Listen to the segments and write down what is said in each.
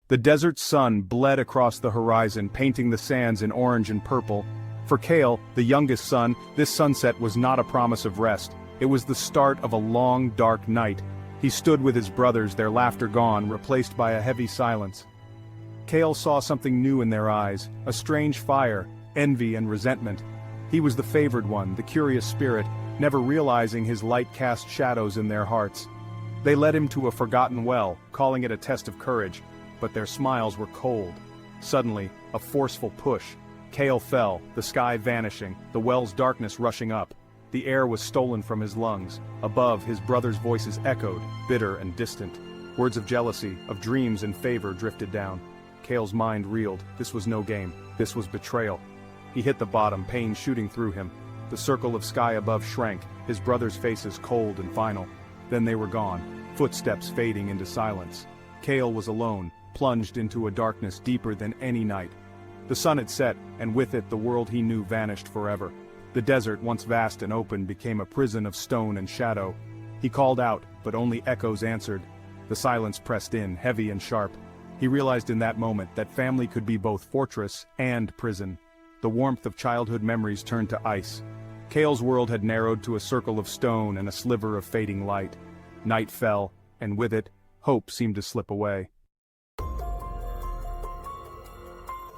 The desert sun bled across the horizon, painting the sands in orange and purple. For Cale, the youngest son, this sunset was not a promise of rest. It was the start of a long, dark night. He stood with his brothers, their laughter gone, replaced by a heavy silence. Cale saw something new in their eyes, a strange fire, envy and resentment. He was the favored one, the curious spirit, never realizing his light cast shadows in their hearts. They led him to a forgotten well, calling it a test of courage, but their smiles were cold. Suddenly, a forceful push. Cale fell, the sky vanishing, the well's darkness rushing up. The air was stolen from his lungs. Above, his brothers' voices echoed, bitter and distant. Words of jealousy, of dreams and favor drifted down. Cale's mind reeled. This was no game. This was betrayal. He hit the bottom, pain shooting through him. The circle of sky above shrank, his brothers' faces cold and final. Then they were gone, footsteps fading into silence. Cale was alone, plunged into a darkness deeper than any night. The sun had set, and with it the world he knew vanished forever. The desert, once vast and open, became a prison of stone and shadow. He called out, but only echoes answered. The silence pressed in, heavy and sharp. He realized in that moment that family could be both fortress and prison. The warmth of childhood memories turned to ice. Cale's world had narrowed to a circle of stone and a sliver of fading light. Night fell, and with it, hope seemed to slip away.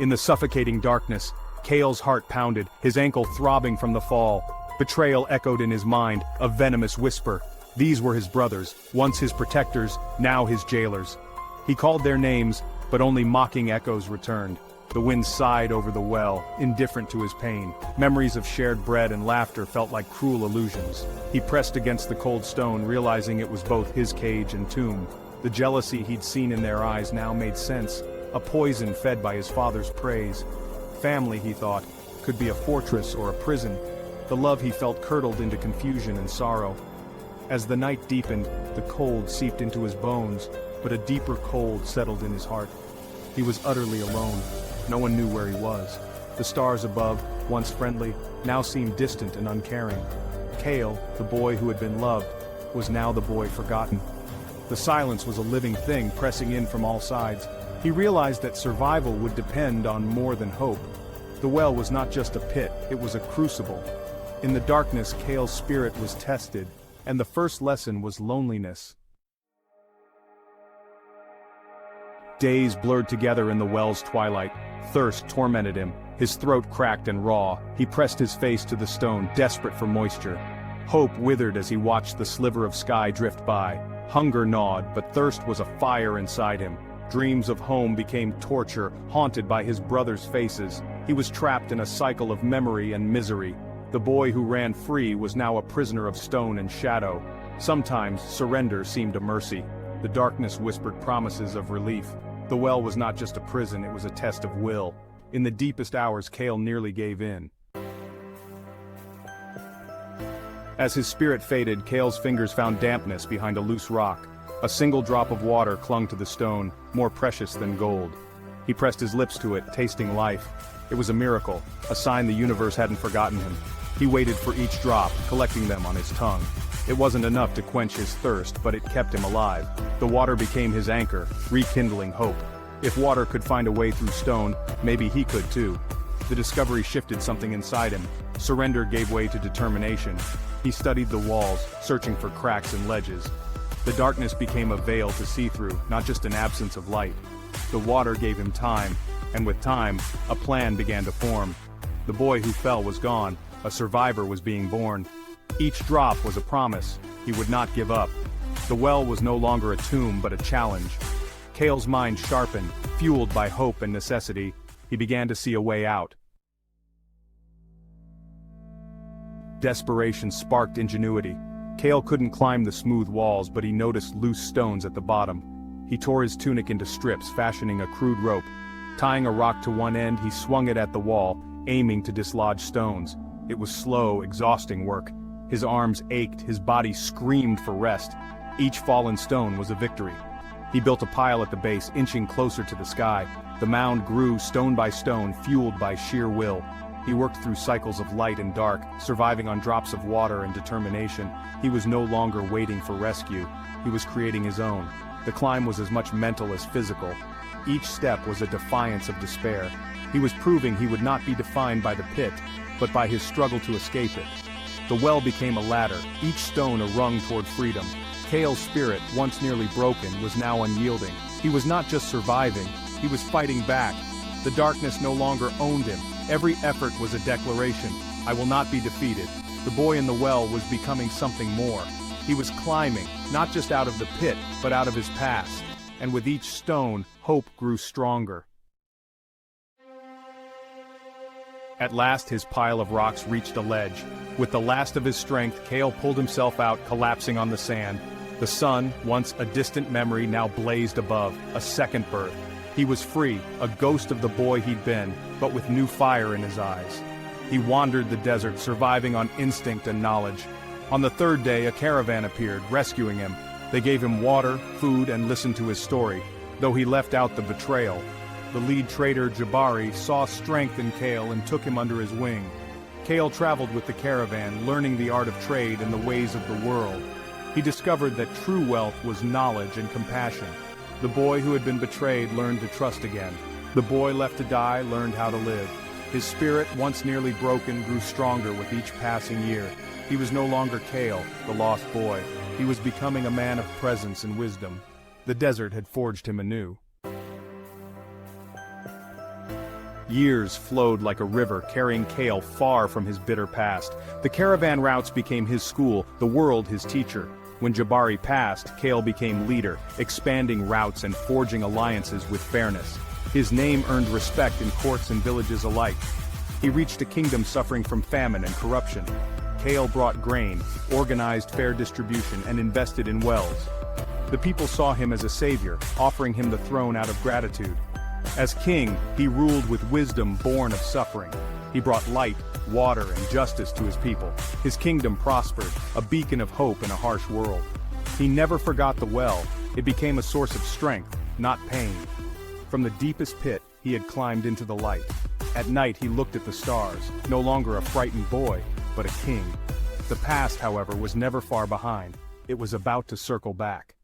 In the suffocating darkness, Cale's heart pounded, his ankle throbbing from the fall. Betrayal echoed in his mind, a venomous whisper. These were his brothers, once his protectors, now his jailers. He called their names, but only mocking echoes returned. The wind sighed over the well, indifferent to his pain. Memories of shared bread and laughter felt like cruel illusions. He pressed against the cold stone, realizing it was both his cage and tomb. The jealousy he'd seen in their eyes now made sense, a poison fed by his father's praise. Family, he thought, could be a fortress or a prison. The love he felt curdled into confusion and sorrow. As the night deepened, the cold seeped into his bones, but a deeper cold settled in his heart. He was utterly alone. No one knew where he was. The stars above, once friendly, now seemed distant and uncaring. Cale, the boy who had been loved, was now the boy forgotten. The silence was a living thing pressing in from all sides. He realized that survival would depend on more than hope. The well was not just a pit, it was a crucible. In the darkness, Cale's spirit was tested, and the first lesson was loneliness. Days blurred together in the well's twilight. Thirst tormented him. His throat cracked and raw. He pressed his face to the stone, desperate for moisture. Hope withered as he watched the sliver of sky drift by. Hunger gnawed, but thirst was a fire inside him. Dreams of home became torture, haunted by his brothers' faces. He was trapped in a cycle of memory and misery. The boy who ran free was now a prisoner of stone and shadow. Sometimes surrender seemed a mercy. The darkness whispered promises of relief. The well was not just a prison, it was a test of will. In the deepest hours, Cale nearly gave in. As his spirit faded, Cale's fingers found dampness behind a loose rock. A single drop of water clung to the stone, more precious than gold. He pressed his lips to it, tasting life. It was a miracle, a sign the universe hadn't forgotten him. He waited for each drop, collecting them on his tongue. It wasn't enough to quench his thirst, but it kept him alive. The water became his anchor, rekindling hope. If water could find a way through stone, maybe he could too. The discovery shifted something inside him. Surrender gave way to determination. He studied the walls, searching for cracks and ledges. The darkness became a veil to see through, not just an absence of light. The water gave him time, and with time, a plan began to form. The boy who fell was gone, a survivor was being born. Each drop was a promise, he would not give up. The well was no longer a tomb but a challenge. Cale's mind sharpened, fueled by hope and necessity. He began to see a way out. Desperation sparked ingenuity. Cale couldn't climb the smooth walls, but he noticed loose stones at the bottom. He tore his tunic into strips, fashioning a crude rope. Tying a rock to one end, he swung it at the wall, aiming to dislodge stones. It was slow, exhausting work. His arms ached, his body screamed for rest. Each fallen stone was a victory. He built a pile at the base, inching closer to the sky. The mound grew stone by stone, fueled by sheer will. He worked through cycles of light and dark, surviving on drops of water and determination. He was no longer waiting for rescue. He was creating his own. The climb was as much mental as physical. Each step was a defiance of despair. He was proving he would not be defined by the pit, but by his struggle to escape it. The well became a ladder, each stone a rung toward freedom. Kale's spirit, once nearly broken, was now unyielding. He was not just surviving, he was fighting back. The darkness no longer owned him. Every effort was a declaration. I will not be defeated. The boy in the well was becoming something more. He was climbing, not just out of the pit, but out of his past. And with each stone, hope grew stronger. At last his pile of rocks reached a ledge. With the last of his strength, Kale pulled himself out, collapsing on the sand. The sun, once a distant memory, now blazed above, a second birth. He was free, a ghost of the boy he'd been, but with new fire in his eyes. He wandered the desert, surviving on instinct and knowledge. On the third day, a caravan appeared, rescuing him. They gave him water, food, and listened to his story, though he left out the betrayal. The lead trader, Jabari, saw strength in Kale and took him under his wing. Kale traveled with the caravan, learning the art of trade and the ways of the world. He discovered that true wealth was knowledge and compassion. The boy who had been betrayed learned to trust again. The boy left to die learned how to live. His spirit, once nearly broken, grew stronger with each passing year. He was no longer Kale, the lost boy. He was becoming a man of presence and wisdom. The desert had forged him anew. Years flowed like a river, carrying Kale far from his bitter past. The caravan routes became his school, the world his teacher. When Jabari passed, Kale became leader, expanding routes and forging alliances with fairness. His name earned respect in courts and villages alike. He reached a kingdom suffering from famine and corruption. Kale brought grain, organized fair distribution, and invested in wells. The people saw him as a savior, offering him the throne out of gratitude. As king, he ruled with wisdom born of suffering. He brought light, water, and justice to his people. His kingdom prospered, a beacon of hope in a harsh world. He never forgot the well. It became a source of strength, not pain. From the deepest pit, he had climbed into the light. At night, he looked at the stars, no longer a frightened boy, but a king. The past, however, was never far behind. It was about to circle back.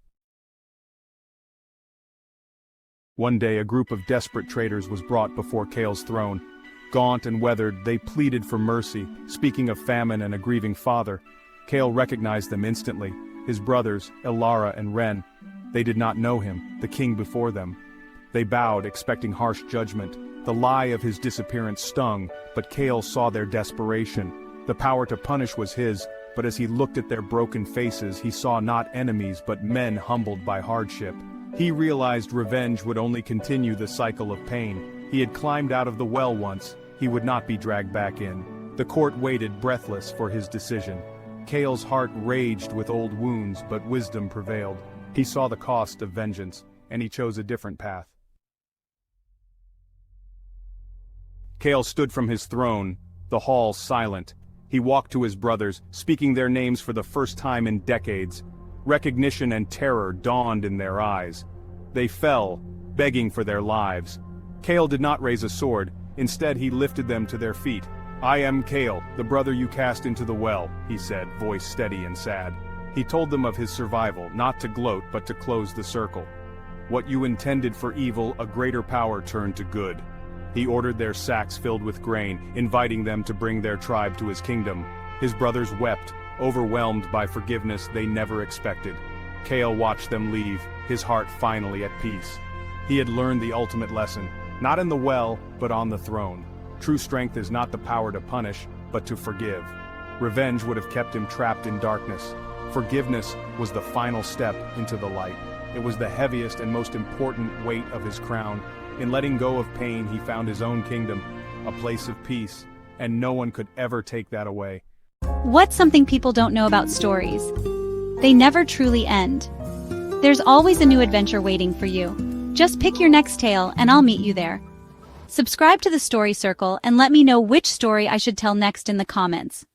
One day, a group of desperate traders was brought before Kale's throne. Gaunt and weathered, they pleaded for mercy, speaking of famine and a grieving father. Kale recognized them instantly, his brothers, Elara and Ren. They did not know him, the king before them. They bowed, expecting harsh judgment. The lie of his disappearance stung, but Kale saw their desperation. The power to punish was his, but as he looked at their broken faces, he saw not enemies but men humbled by hardship. He realized revenge would only continue the cycle of pain. He had climbed out of the well once, he would not be dragged back in. The court waited breathless for his decision. Kale's heart raged with old wounds, but wisdom prevailed. He saw the cost of vengeance, and he chose a different path. Kale stood from his throne, the hall silent. He walked to his brothers, speaking their names for the first time in decades. Recognition and terror dawned in their eyes. They fell, begging for their lives. Kale did not raise a sword, instead he lifted them to their feet. "I am Kale, the brother you cast into the well," he said, voice steady and sad. He told them of his survival, not to gloat but to close the circle. "What you intended for evil, a greater power turned to good." He ordered their sacks filled with grain, inviting them to bring their tribe to his kingdom. His brothers wept, overwhelmed by forgiveness they never expected. Kale watched them leave, his heart finally at peace. He had learned the ultimate lesson, not in the well, but on the throne. True strength is not the power to punish, but to forgive. Revenge would have kept him trapped in darkness. Forgiveness was the final step into the light. It was the heaviest and most important weight of his crown. In letting go of pain, he found his own kingdom, a place of peace, and no one could ever take that away. What's something people don't know about stories? They never truly end. There's always a new adventure waiting for you. Just pick your next tale and I'll meet you there. Subscribe to the Story Circle and let me know which story I should tell next in the comments.